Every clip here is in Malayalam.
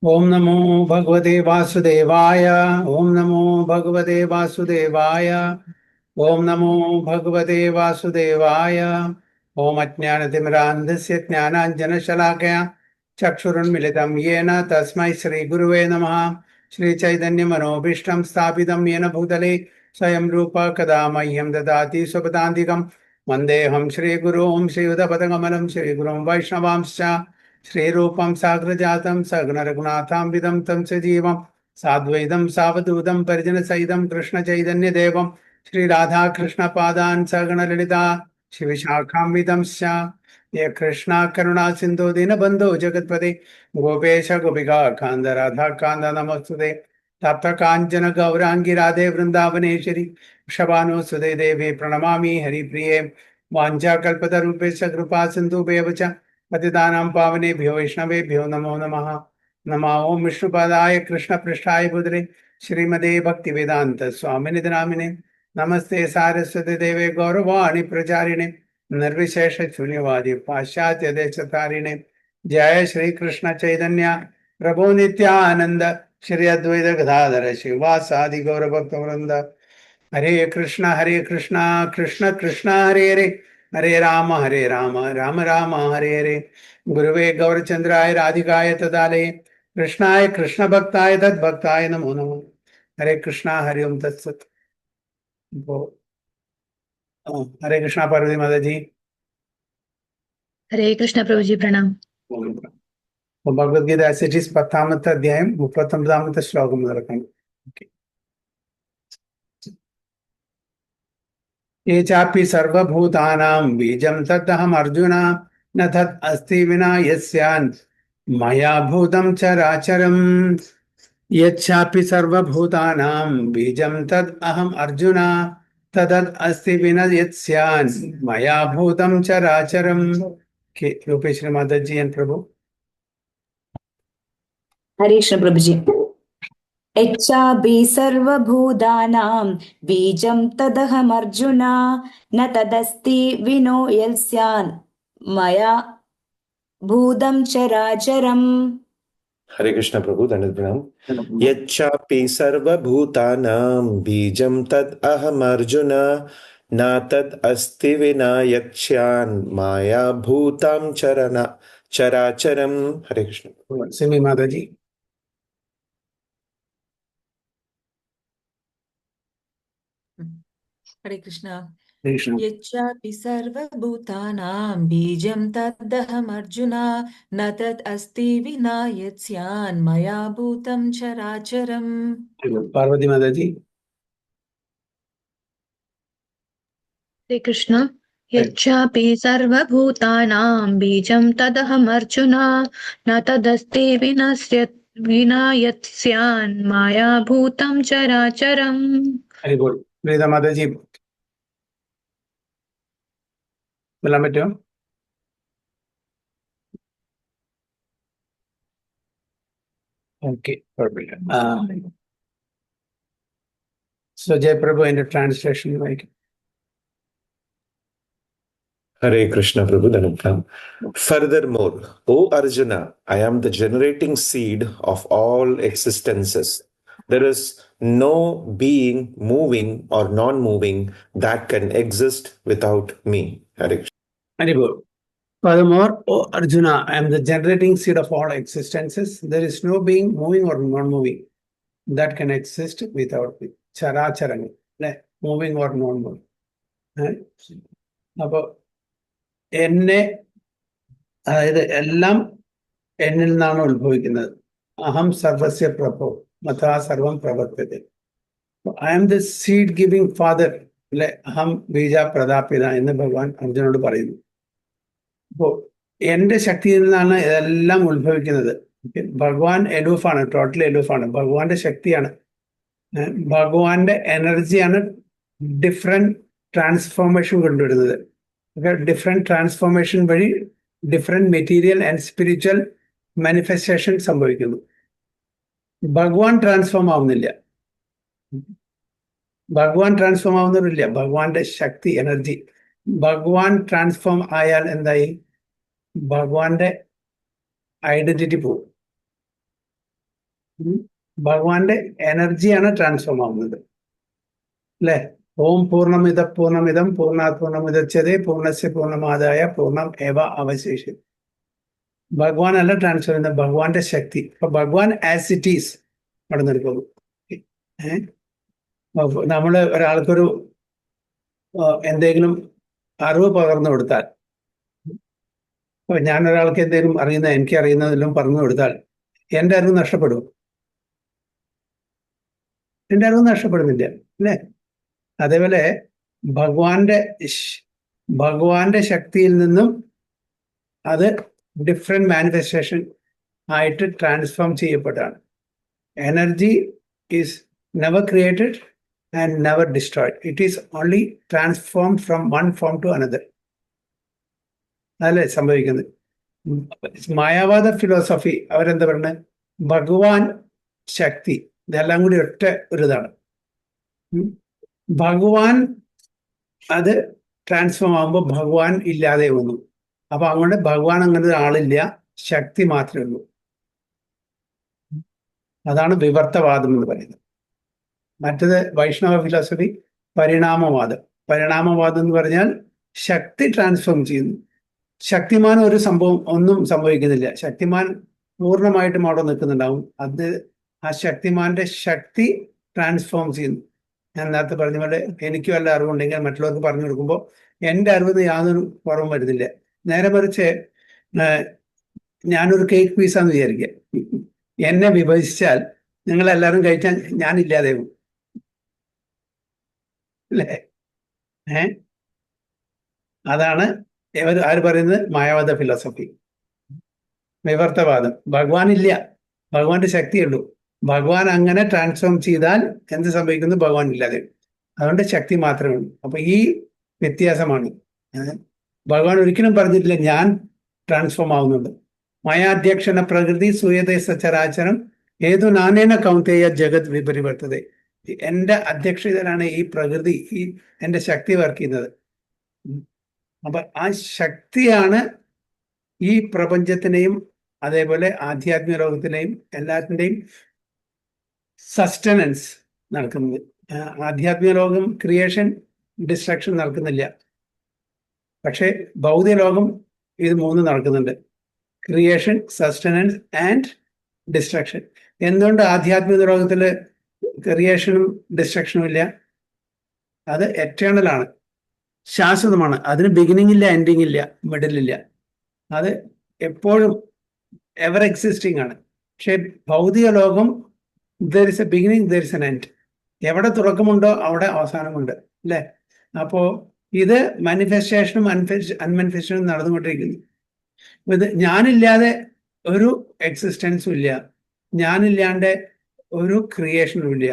ओम नमो भगवते वासुदेवाय। ओम नमो भगवते वासुदेवाय। ओम नमो भगवते वासुदेवाय। ओम अज्ञानतिमिरान्धस्य ज्ञानाञ्जनशलाकया चक्षुरुन्मिलितं येन तस्मै श्रीगुरुवे नमः। श्रीचैतन्यमनोभीष्टं स्थापितं येन भूतले स्वयं रूप कदा मह्यं ददाति स्वपदान्तिकं वन्देऽहं श्रीगुरुं श्रीयुतपदकमलं श्रीगुरुं वैष्णवांश्च श्रीरूपं साग्रजातं सगुणरघुनाथान्वितं तं सजीवं साद्वैतं सावधूतं परिजनसहितं कृष्णचैतन्यदेवं श्रीराधाकृष्णपादान् सगुणललिता शिवशाखान्वितंश्च ये कृष्णा करुणा सिन्धो दीनबन्धो जगत्पते गोपेश गोपिका कान्द राधा कान्द नमोस्तुते तप्त काञ्चन गौराङ्गी राधे वृन्दावनेश्वरी वृषभानुसुते देवी प्रणमामि हरिप्रिये वाञ्छाकल्पतरुभ्यश्च कृपा सिन्धुभ्येव च पतितानां पावनेभ्यो वैष्णवेभ्यो नमो नमः। नमः ओं विष्णुपादाय कृष्णपृष्ठाय भूतले श्रीमते भक्तिवेदान्त स्वामिनिधि नामिने नमस्ते सारस्वती देवे गौरवाणी प्रचारिणे निर्विशेष शून्यवादी पाश्चात्य देशतारिणे जय श्री कृष्ण चैतन्य प्रभु नित्यानंद श्री अद्वैत गदाधर शिवासादि गौर भक्त वृंद हरे कृष्ण कृष्ण कृष्ण हरे हरे हरे राम राम राम हरे हरे गुरुवे गौरचंद्राय राधिकाय तदालये कृष्णाय कृष्ण भक्ताय तद्भक्ताय नमो नमः। हरे कृष्णा हरि ओम तत्सत। हरे कृष्णा पार्वती माता जी। हरे कृष्ण प्रभु जी प्रणाम। ഭഗവത്ഗീത ആസിറ്റീസ് 10ാമത്തെ അധ്യായം 39ാമത്തെ ശ്ലോകം മുതൽക്കാണ്. ये चापि सर्वभूतानां बीजं तदहम् अर्जुन न तत् अस्ति विना यस्यान् मया भूतं चराचरम्। यच्चापि सर्वभूतानां बीजं तद् अहम् अर्जुन तदत् अस्ति विना यस्यान् मया भूतं चराचरम्। रूपेश्वरी माता जी एंड प्रभु। हरे कृष्ण प्रभु जी। यच्चापि सर्वभूतानां बीजं तदहमर्जुन न तदस्ति विनो यस्यान् मया भूतं चराचरम्। हरे कृष्ण प्रभु धन्यवाद प्रणाम। यच्चापि सर्वभूतानां बीजं तद् अहम् अर्जुन न तद् अस्ति विना यच्चान् माया भूतं चराचरम्। हरे कृष्ण। सिमी माता जी। हरे कृष्णा। यच्चापि सर्वभूतानां बीजं तदहमर्जुन न तत् अस्ति विना यत्स्यान् मया भूतं चराचरम्। पार्वती माता जी। हरे कृष्ण। यच्चापि सर्वभूतानां बीजं तदहमर्जुन न तदस्ति विना यत्स्यान् माया भूतं चराचरम्। हरि बोल। वेदा माता जी बोलाൻ പറ്റുമോ? ഓക്കെ, കുഴപ്പമില്ല. സോ ജയപ്രഭു അതിന്റെ ട്രാൻസ്ലേഷൻ വായിക്കും. Hare Krishna Prabhu Dhanupam. Furthermore, O Arjuna, I am the generating seed of all existences. There is no being moving or non-moving that can exist without me. Hare Krishna. Very good. Furthermore, O Arjuna, I am the generating seed of all existences. There is no being moving or non-moving that can exist without me. Characharanga, moving or non-moving. അപ്പോൾ എന്നെ, അതായത് എല്ലാം എന്നിൽ നിന്നാണ് ഉത്ഭവിക്കുന്നത്. അഹം സർവസ്യ പ്രഭോ മഥാ സർവം പ്രവർത്തത്തെ. I am the seed giving father, അല്ലെ, അഹം ബീജ പ്രതാപിത എന്ന് ഭഗവാൻ അർജുനോട് പറയുന്നു. അപ്പോൾ എൻ്റെ ശക്തിയിൽ നിന്നാണ് ഇതെല്ലാം ഉത്ഭവിക്കുന്നത്. ഭഗവാൻ എലൂഫാണ്, ടോട്ടലി എലൂഫാണ്. ഭഗവാന്റെ ശക്തിയാണ്, ഭഗവാന്റെ എനർജിയാണ് ഡിഫറെന്റ് ട്രാൻസ്ഫോർമേഷൻ കൊണ്ടുവരുന്നത്. ഡിഫറെന്റ് ട്രാൻസ്ഫോർമേഷൻ വഴി different material and spiritual manifestation സംഭവിക്കുന്നു. ഭഗവാൻ ട്രാൻസ്ഫോം ആവുന്നില്ല, ഭഗവാൻ ട്രാൻസ്ഫോം ആവുന്നവരില്ല. ഭഗവാന്റെ ശക്തി, എനർജി. ഭഗവാൻ ട്രാൻസ്ഫോം ആയാൽ എന്തായി? ഭഗവാന്റെ ഐഡന്റിറ്റി പോകും. ഭഗവാന്റെ എനർജിയാണ് ട്രാൻസ്ഫോം ആവുന്നത് അല്ലെ. ഓം പൂർണ്ണമിതം പൂർണ്ണാത് പൂർണ്ണമുദച്യതേ പൂർണ്ണസ്യ പൂർണ്ണമാദായ പൂർണ്ണം ഏവ അവശേഷിക്കും. ഭഗവാൻ അല്ല ട്രാൻസ്ഫർ ചെയ്യുന്നത്, ഭഗവാന്റെ ശക്തി. അപ്പൊ ഭഗവാൻ ആസ് ഇറ്റ് ഈസ് അവിടെ നിൽക്കുന്നു. നമ്മള് ഒരാൾക്കൊരു എന്തെങ്കിലും അറിവ് പകർന്നു കൊടുത്താൽ, ഇപ്പൊ ഞാൻ ഒരാൾക്ക് എന്തെങ്കിലും എനിക്ക് അറിയുന്നതെല്ലാം പറഞ്ഞു കൊടുത്താൽ എൻ്റെ അറിവ് നഷ്ടപ്പെടും? എൻ്റെ അറിവ് നഷ്ടപ്പെടുന്നില്ല അല്ലേ. അതേപോലെ ഭഗവാന്റെ ശക്തിയിൽ നിന്നും അത് ഡിഫറെന്റ് മാനിഫെസ്റ്റേഷൻ ആയിട്ട് ട്രാൻസ്ഫോം ചെയ്യപ്പെട്ടാണ്. Energy is never created and never destroyed. It is only transform from one form to another. അതല്ലേ സംഭവിക്കുന്നത്. മായാവാദ ഫിലോസഫി അവരെന്താ പറയുന്നത്? ഭഗവാൻ, ശക്തി, ഇതെല്ലാം കൂടി ഒറ്റ ഒരു ഇതാണ്. ഭഗവാൻ അത് ട്രാൻസ്ഫോം ആകുമ്പോൾ ഭഗവാൻ ഇല്ലാതെ വന്നു. അപ്പൊ അതുകൊണ്ട് ഭഗവാൻ അങ്ങനെ ഒരാളില്ല, ശക്തി മാത്രമേ ഉള്ളൂ. അതാണ് വിവർത്തവാദം എന്ന് പറയുന്നത്. മറ്റത് വൈഷ്ണവ ഫിലോസഫി പരിണാമവാദം. പരിണാമവാദം എന്ന് പറഞ്ഞാൽ ശക്തി ട്രാൻസ്ഫോം ചെയ്യുന്നു. ശക്തിമാൻ ഒരു സംഭവം ഒന്നും സംഭവിക്കുന്നില്ല. ശക്തിമാൻ പൂർണ്ണമായിട്ടും അവിടെ നിൽക്കുന്നുണ്ടാവും. അത് ആ ശക്തിമാന്റെ ശക്തി ട്രാൻസ്ഫോം ചെയ്യുന്നു. ഞാൻ നേരത്തെ പറഞ്ഞ പോലെ എനിക്ക് വല്ല അറിവുണ്ടെങ്കിൽ മറ്റുള്ളവർക്ക് പറഞ്ഞു കൊടുക്കുമ്പോൾ എൻ്റെ അറിവിന് യാതൊരു കുറവും വരുന്നില്ല. നേരെ മറിച്ച് ഞാനൊരു കേക്ക് പീസാന്ന് വിചാരിക്കുക, എന്നെ വിഭജിച്ചാൽ നിങ്ങളെല്ലാവരും കഴിച്ചാൽ ഞാനില്ലാതെയും അല്ലേ. അതാണ് ആര് പറയുന്നത്? മായാവാദ ഫിലോസഫി, വിവർത്തവാദം. ഭഗവാൻ ഇല്ല, ഭഗവാന്റെ ശക്തിയുള്ളൂ. ഭഗവാൻ അങ്ങനെ ട്രാൻസ്ഫോം ചെയ്താൽ എന്ത് സംഭവിക്കുന്നു? ഭഗവാൻ ഇല്ലാതെ. അതുകൊണ്ട് ശക്തി മാത്രമേ ഉള്ളൂ. അപ്പൊ ഈ വ്യത്യാസമാണ്. ഭഗവാൻ ഒരിക്കലും പറഞ്ഞിട്ടില്ല ഞാൻ ട്രാൻസ്ഫോം ആവുന്നുണ്ട്. മയാധ്യക്ഷണ പ്രകൃതി സൂയതേ സചരാചരം ഏതു നാനേന കൗന്തേയ ജഗത് വിപരിവർത്തത. എൻ്റെ അധ്യക്ഷതയിലാണ് ഈ പ്രകൃതി, ഈ എൻ്റെ ശക്തി വർക്ക് ചെയ്യുന്നത്. അപ്പൊ ആ ശക്തിയാണ് ഈ പ്രപഞ്ചത്തിനെയും അതേപോലെ ആധ്യാത്മിക ലോകത്തിനെയും എല്ലാത്തിൻ്റെയും സസ്റ്റനൻസ് നടക്കുന്നത്. ആധ്യാത്മിക ലോകം ക്രിയേഷൻ ഡിസ്ട്രക്ഷൻ നടക്കുന്നില്ല. പക്ഷെ ഭൗതിക ലോകം ഇത് മൂന്ന് നടക്കുന്നുണ്ട്: ക്രിയേഷൻ, സസ്റ്റനൻസ് ആൻഡ് ഡിസ്ട്രക്ഷൻ. എന്തുകൊണ്ട് ആധ്യാത്മിക ലോകത്തിൽ ക്രിയേഷനും ഡിസ്ട്രക്ഷനും ഇല്ല? അത് എറ്റേണൽ ആണ്, ശാശ്വതമാണ്. അതിന് ബിഗിനിങ് ഇല്ല, എൻഡിങ് ഇല്ല, മിഡിൽ ഇല്ല. അത് എപ്പോഴും എവർ എക്സിസ്റ്റിംഗ് ആണ്. പക്ഷെ ഭൗതിക ലോകം there is A beginning, there is an end. എവിടെ തുടക്കമുണ്ടോ അവിടെ അവസാനമുണ്ട് അല്ലേ. അപ്പോ ഇത് മാനിഫെസ്റ്റേഷനും അൺമാനിഫെസ്റ്റേഷനും നടന്നുകൊണ്ടിരിക്കുന്നു. ഇത് ഞാനില്ലാതെ ഒരു എക്സിസ്റ്റൻസും ഇല്ല, ഞാനില്ലാണ്ട് ഒരു ക്രിയേഷനും ഇല്ല,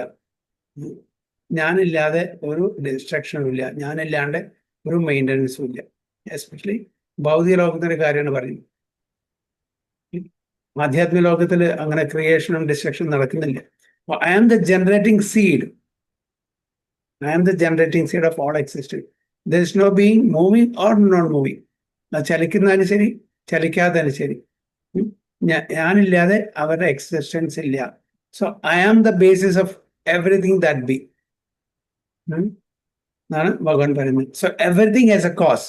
ഞാനില്ലാതെ ഒരു ഡിസ്ട്രക്ഷനും ഇല്ല, ഞാനില്ലാണ്ട് ഒരു മെയിൻ്റനൻസും ഇല്ല. എസ്പെഷ്യലി ഭൗതിക ലോകത്തിന്റെ കാര്യമാണ് പറയുന്നത്. ആധ്യാത്മിക ലോകത്തിൽ അങ്ങനെ ക്രിയേഷനും ഡിസ്ട്രക്ഷനും നടക്കുന്നില്ല. I am the generating seed. I am the generating seed of all existence. There is no being moving or not moving. ചലിക്കുന്നതിന് ശരി, ചലിക്കാത്തതിന് ശരി, ഞാനില്ലാതെ അവരുടെ എക്സിസ്റ്റൻസ് ഇല്ല. So I am the basis of everything that be എന്നാണ് ഭഗവാൻ പറയുന്നത്. So everything has a cause.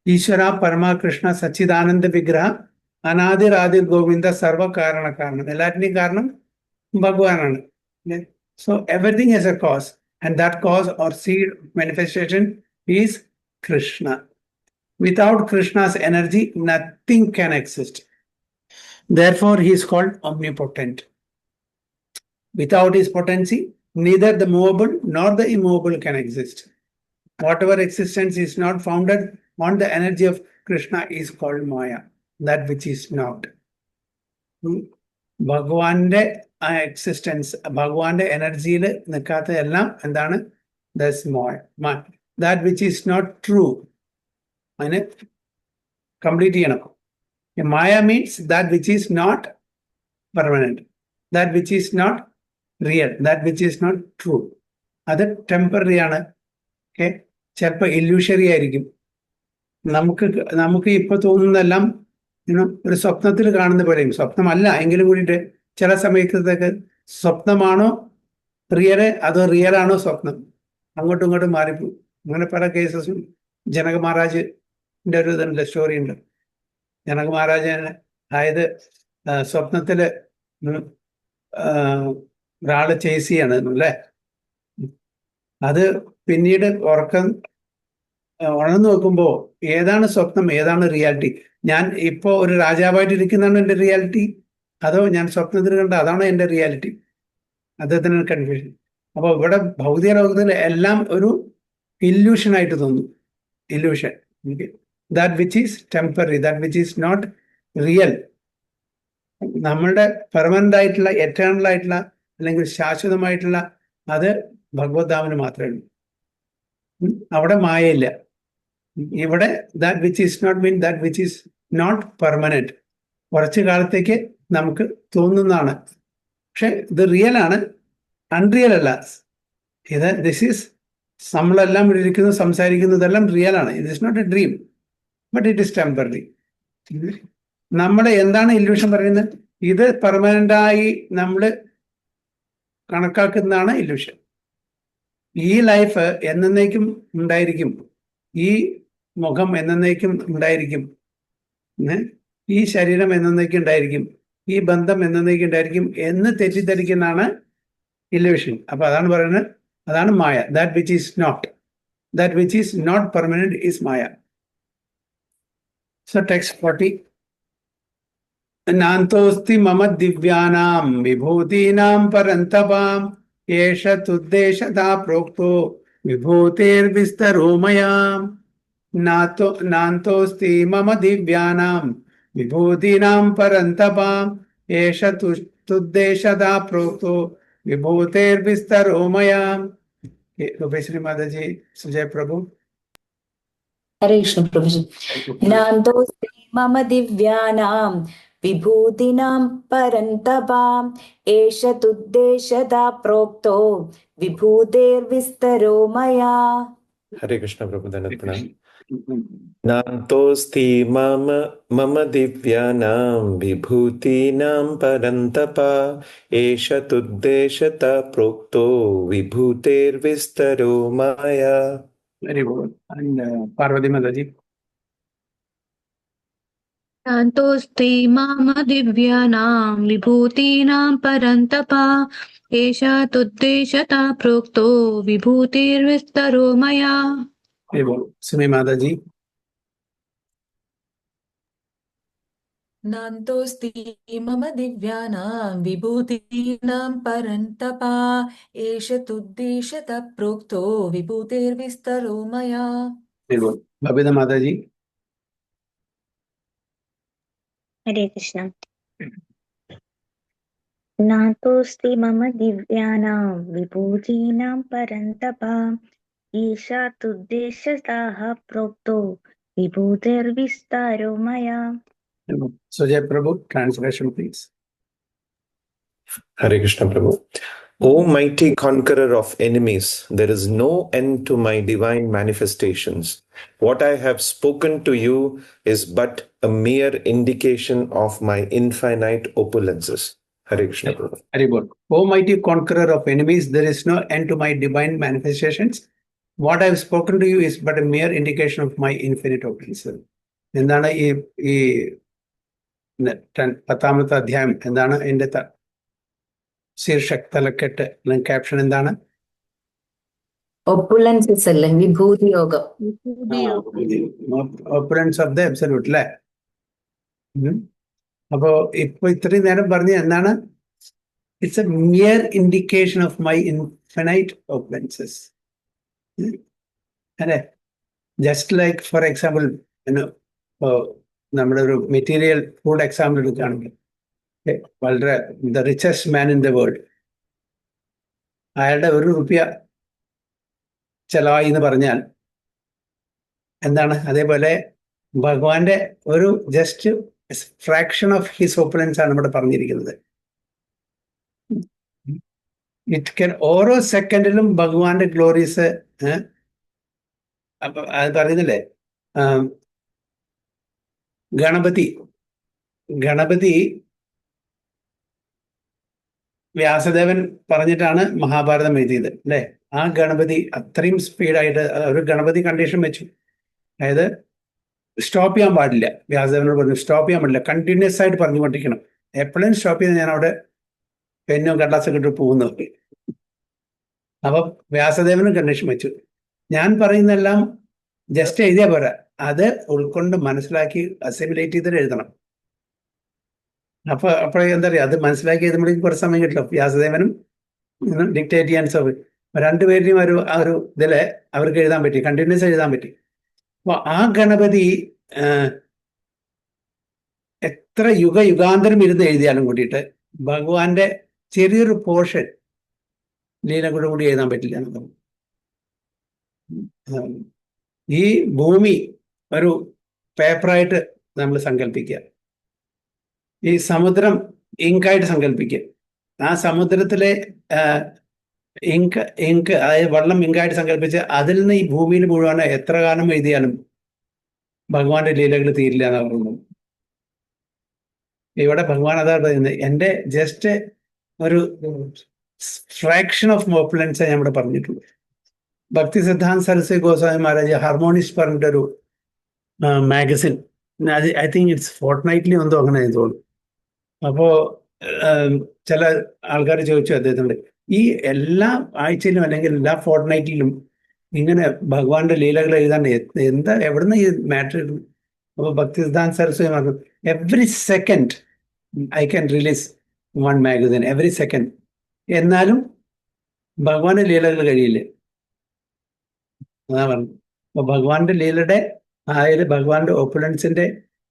ഈശ്വര പരമകൃഷ്ണ സച്ചിദാനന്ദ വിഗ്രഹ അനാദിരാദിർ ഗോവിന്ദ സർവകാരണ കാരണം. എല്ലാറ്റിൻ്റെയും കാരണം ഭഗവാനാണ്. So everything has a cause. And that cause or seed manifestation is Krishna. Without Krishna's energy, nothing can exist. Therefore, he is called omnipotent. Without his potency, neither the movable nor the immovable can exist. Whatever existence is not founded on the energy of Krishna is called Maya, that which is not. ഭഗവാന്റെ ആ എക്സിസ്റ്റൻസ്, ഭഗവാന്റെ എനർജിയിൽ നിൽക്കാത്ത എല്ലാം എന്താണ്? That which is not true. അതിന് കംപ്ലീറ്റ് ചെയ്യണം. Maya means that which is not permanent, that which is not real, that which is not true. അത് ടെമ്പററി ആണ്. ഓക്കെ, ചിലപ്പോൾ ഇല്യൂഷറി ആയിരിക്കും. നമുക്ക് ഇപ്പൊ തോന്നുന്നതെല്ലാം ഒരു സ്വപ്നത്തിൽ കാണുന്ന പോലെയും, സ്വപ്നമല്ല എങ്കിലും കൂടിയിട്ട് ചില സമയത്തേക്ക് സ്വപ്നമാണോ റിയല്, അതോ റിയലാണോ സ്വപ്നം, അങ്ങോട്ടും ഇങ്ങോട്ടും മാറിപ്പോകും. അങ്ങനെ പല കേസസും ജനക മഹാരാജിന്റെ ഒരു ഇതുണ്ട്, സ്റ്റോറി ഉണ്ട്. ജനക മഹാരാജന് അതായത് സ്വപ്നത്തില് ഒരാള് ചേസ് ചെയ്യാണ് അല്ലേ. അത് പിന്നീട് ഉണർന്നു നോക്കുമ്പോ ഏതാണ് സ്വപ്നം, ഏതാണ് റിയാലിറ്റി? ഞാൻ ഇപ്പോ ഒരു രാജാവായിട്ട് ഇരിക്കുന്നതാണ് എൻ്റെ റിയാലിറ്റി, അതോ ഞാൻ സ്വപ്നത്തിൽ കണ്ട അതാണോ എൻ്റെ റിയാലിറ്റി? അദ്ദേഹത്തിന് കൺഫ്യൂഷൻ. അപ്പൊ ഇവിടെ ഭൗതിക ലോകത്തിൽ എല്ലാം ഒരു ഇല്യൂഷൻ ആയിട്ട് തോന്നും. Illusion, that which is temporary, that which is not real. നമ്മളുടെ പെർമനന്റ് ആയിട്ടുള്ള, എറ്റേണൽ ആയിട്ടുള്ള, അല്ലെങ്കിൽ ശാശ്വതമായിട്ടുള്ള അത് ഭഗവദ്ധാമന് മാത്രമേ ഉള്ളൂ. അവിടെ മായയില്ല. ഇവിടെ that which is not mean that which is not permanent. കുറച്ചു കാലത്തേക്ക് നമുക്ക് തോന്നുന്നതാണ്, പക്ഷെ ഇത് റിയൽ ആണ്, അൺറിയൽ അല്ല. ദിസ് ഈസ്, നമ്മളെല്ലാം ഇവിടെ ഇരിക്കുന്നത് സംസാരിക്കുന്നതെല്ലാം റിയൽ ആണ്. It is not a dream, but it is temporary. നമ്മുടെ എന്താണ് ഇല്യൂഷൻ പറയുന്നത്? ഇത് പെർമനന്റായി നമ്മൾ കണക്കാക്കുന്നതാണ് ഇല്യൂഷൻ. ഈ ലൈഫ് എന്നേക്കും ഉണ്ടായിരിക്കും, ഈ മുഖം എന്നേക്കും ഉണ്ടായിരിക്കും, ഈ ശരീരം എന്നേക്കും ഉണ്ടായിരിക്കും, ഈ ബന്ധം എന്നേക്കും ഉണ്ടായിരിക്കും എന്ന് തെറ്റിദ്ധരിക്കുന്നതാണ് ഇല്യൂഷൻ. അപ്പൊ അതാണ് പറയുന്നത്, അതാണ് മായ. That which is not permanent is maya. So text 40. നാന്തോസ്തി മമ ദിവ്യാനാം വിഭൂതീനാം പരന്തപാം ഏഷ തുദ്ദേശതാ പ്രോക്തോ വിഭൂതിർവിസ്തരോ മയാ. നാന്തോസ്തി മമ ദിവ്യാനാം വിഭൂതീനാം പരന്തപാം ഏഷ തുദ്ദേശതാ പ്രോക്തോ വിഭൂതിർവിസ്തരോ മയാ. രൂപേശ്വരി മാതാജി, സുജയ പ്രഭു. ഹരേ കൃഷ്ണ പ്രഭുജി. നാന്തോസ്തി മമ ദിവ്യാനാം വിഭൂതിനാം പരന്തപാം ഏഷ തുദ്ദേശതാ പ്രോക്തോ വിഭൂതിർവിസ്തരോ മയാ. Hare Krishna Prabhu Dhanatna. Nantosti mama divyanam vibhutinam parantapa esha tuddeshata prokto vibhuter vistaro maya. Very good. And Parvati Mataji. शान्तोऽस्ति माम दिव्यानां विभूतीनां परन्तपा एषा तुद्देशता प्रोक्तो विभूतिर्विस्तरो मया. Very good. Sumi Mataji. नान्तोऽस्ति मम दिव्यानां विभूतीनां परन्तपा एष तुद्देशतः प्रोक्तो विभूतिर्विस्तरो मया. Very good. Babita Mataji. हरे कृष्ण. नातोऽस्ति मम दिव्यानां विभूतीनां परन्तपा ईशा तुद्देशताः प्रोक्तो विभूतिर्विस्तारो मया. Sujay Prabhu, translation please. Hare Krishna Prabhu. O mighty conqueror of enemies, there is no end to my divine manifestations. What I have spoken to you is but a mere indication of my infinite opulences. Hare Krishna Prabhu. Very good. O mighty conqueror of enemies, there is no end to my divine manifestations. What I have spoken to you is but a mere indication of my infinite opulences. എന്താണ് ഈ 10ാമത്തെ അധ്യായം? എന്താണ് എൻ്റെ ശീർഷക്, തലക്കെട്ട്, ക്യാപ്ഷൻ എന്താണ്? ഒപ്പുലൻസസ് അല്ലേ, വിഭൂതി യോഗം. ഓപ്പുലൻസ് ഓഫ് ദ അബ്സല്യൂട്ട് അല്ലേ. അപ്പോ ഇപ്പൊ ഇത്രയും നേരം പറഞ്ഞ എന്താണ്? It's a mere indication of my infinite opulences അല്ലേ. ജസ്റ്റ് ലൈക്ക് ഫോർ എക്സാമ്പിൾ, നമ്മുടെ ഒരു മെറ്റീരിയൽ ഫുഡ് എക്സാമ്പിൾ എടുക്കുകയാണെങ്കിൽ, വളരെ the richest man in the world, അയാളുടെ 1 രൂപ ചെലവായി എന്ന് പറഞ്ഞാൽ എന്താണ്? അതേപോലെ ഭഗവാന്റെ ഒരു ജസ്റ്റ് ഫ്രാക്ഷൻ ഓഫ് ഹിസ് ഓപ്പുലൻസ് ആണ് ഇവിടെ പറഞ്ഞിരിക്കുന്നത്. ഇറ്റ് കൻ ഓരോ സെക്കൻഡിലും ഭഗവാന്റെ ഗ്ലോറീസ്. അപ്പൊ അത് പറയുന്നില്ലേ, ഗണപതി വ്യാസദേവൻ പറഞ്ഞിട്ടാണ് മഹാഭാരതം എഴുതിയത് അല്ലേ? ആ ഗണപതി അത്രയും സ്പീഡായിട്ട് ഒരു ഗണപതി കണ്ടീഷൻ വെച്ചു. അതായത് സ്റ്റോപ്പ് ചെയ്യാൻ പാടില്ല. വ്യാസദേവനോട് പറഞ്ഞു സ്റ്റോപ്പ് ചെയ്യാൻ പാടില്ല, കണ്ടിന്യൂസ് ആയിട്ട് പറഞ്ഞുകൊണ്ടിരിക്കണം. എപ്പോഴും സ്റ്റോപ്പ് ചെയ്ത് ഞാൻ അവിടെ പെന്നും കടലാസൊക്കെ ഇട്ട് പോകുന്നു. അപ്പൊ വ്യാസദേവനും കണ്ടീഷൻ വെച്ചു, ഞാൻ പറയുന്നെല്ലാം ജസ്റ്റ് എഴുതിയാൽ പോരാ, അത് ഉൾക്കൊണ്ട് മനസ്സിലാക്കി അസിമുലേറ്റ് ചെയ്തിട്ട് എഴുതണം. അപ്പോഴേ എന്താ പറയുക, അത് മനസ്സിലാക്കി എഴുതുമ്പോഴേക്കും കുറച്ച് സമയം കിട്ടില്ല. വ്യാസദേവനും ഡിക്റ്റേറ്റ് ചെയ്യാൻ രണ്ടുപേരുടെയും ആ ഒരു ഇതില് അവർക്ക് എഴുതാൻ പറ്റി, കണ്ടിന്യൂസ് എഴുതാൻ പറ്റി. അപ്പൊ ആ ഗണപതി എത്ര യുഗാന്തരം ഇരുന്ന് എഴുതിയാലും കൂടിയിട്ട് ഭഗവാന്റെ ചെറിയൊരു പോർഷൻ ലീല കൂടി എഴുതാൻ പറ്റില്ല എന്ന് പറഞ്ഞു. ഈ ഭൂമി ഒരു പേപ്പറായിട്ട് നമ്മൾ സങ്കല്പിക്കുക, ഈ സമുദ്രം ഇങ്കായിട്ട് സങ്കല്പിക്കുക. ആ സമുദ്രത്തിലെ ഇങ്ക് അതായത് വെള്ളം ഇങ്കായിട്ട് സങ്കല്പിച്ച് അതിൽ നിന്ന് ഈ ഭൂമിയിൽ മുഴുവൻ എത്ര കാലം എഴുതിയാലും ഭഗവാന്റെ ലീലകൾ തീരില്ല എന്നാണ് പറയുന്നത്. ഇവിടെ ഭഗവാൻ അതാ പറയുന്നത്, എൻ്റെ ജസ്റ്റ് ഒരു ഫ്രാക്ഷൻ ഓഫ് ഓപ്പുലൻസ് ഞാൻ ഇവിടെ പറഞ്ഞിട്ടുള്ളൂ. ഭക്തി സിദ്ധാന്ത സരസ്വതി ഗോസ്വാമി മഹാരാജ് ഹാർമോണിസ്റ്റ് പറഞ്ഞിട്ടൊരു magazine, I think it's fort knightly എന്തോ അങ്ങനെ തോന്നുന്നു. അപ്പോ ചില ആൾക്കാർ ചോദിച്ചു അദ്ദേഹത്തിനോട്, ഈ എല്ലാ ആഴ്ചയിലും അല്ലെങ്കിൽ എല്ലാ ഫോർട്ട് നൈറ്റിലും ഇങ്ങനെ ഭഗവാന്റെ ലീലകൾ എഴുതാൻ എന്താ എവിടുന്ന് ഈ മാറ്റർ ഇടുന്നു? അപ്പൊ ഭക്തി സിദ്ധാന്ത സരസ്വതി പറഞ്ഞു, every second I can release one magazine, every second. എന്നാലും ഭഗവാന്റെ ലീലകൾ കഴിയില്ലേ? അതാ പറഞ്ഞു. അപ്പൊ ഭഗവാന്റെ ലീലയുടെ അതായത് ഭഗവാന്റെ ഓപ്പുലൻസിന്റെ